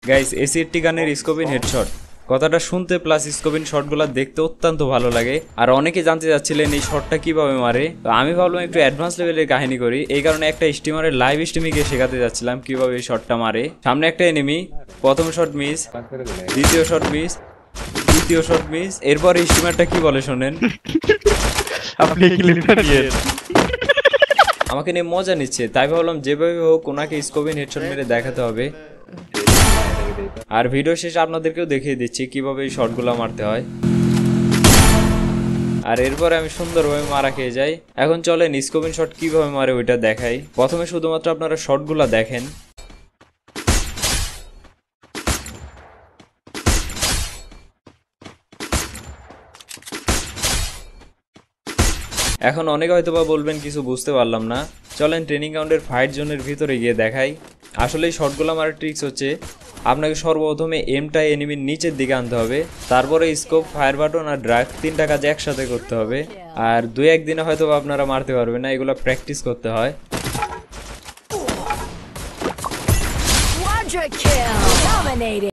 Guys এসি80 গানের scoping headshot কথাটা শুনতে প্লাস স্কোপিং শটগুলো দেখতে অত্যন্ত ভালো লাগে। আর অনেকে জানতে চাচ্ছিলেন এই শটটা কিভাবে মারে, তো আমি ভাবলাম একটু অ্যাডভান্স লেভেলের কাহিনী করি। এই কারণে একটা স্টিমারের লাইভ স্ট্রিমে গিয়ে শেখাতে যাচ্ছিলাম কিভাবে এই শটটা মারে। সামনে একটা এনিমি, প্রথম শট মিস, দ্বিতীয় শট মিস, তৃতীয় শট মিস। এরপর এই স্টিমারটা কি বলে শোনেন। আপনি ক্লিপটা নিয়েন। আমাকে নিয়ে মজা নিচ্ছে, তাই ভাবলাম যেভাবে হোক ওনাকে স্কোপিং হেডশট মেরে দেখাতে হবে। আর ভিডিও শেষে আপনাদেরকেও দেখিয়ে দিচ্ছি কিভাবে এই শটগুলো মারতে হয়। আর এরপরে আমি সুন্দরভাবে মারা খেয়ে যাই। এখন চলেন স্কোপিং শট কিভাবে মারে ওইটা দেখাই। প্রথমে শুধুমাত্র আপনারা শটগুলো দেখেন। এখন অনেকে হয়তোবা বলবেন কিছু বুঝতে পারলাম না, চলেন ট্রেনিং গ্রাউন্ডের ফাইট জোনের ভিতরে গিয়ে দেখাই। আসলে এই শটগুলো মারার ট্রিক্স হচ্ছে আপনাকে সর্বপ্রথমে এমটা এনিমির নিচের দিকে আনতে হবে, তারপরে স্কোপ, ফায়ার বাটন আর ড্রাগ তিনটা কাজ একসাথে করতে হবে। আর দুই একদিনে হয়তো আপনারা মারতে পারবেন না, এগুলো প্র্যাকটিস করতে হয়। Quadra kill! Dominated!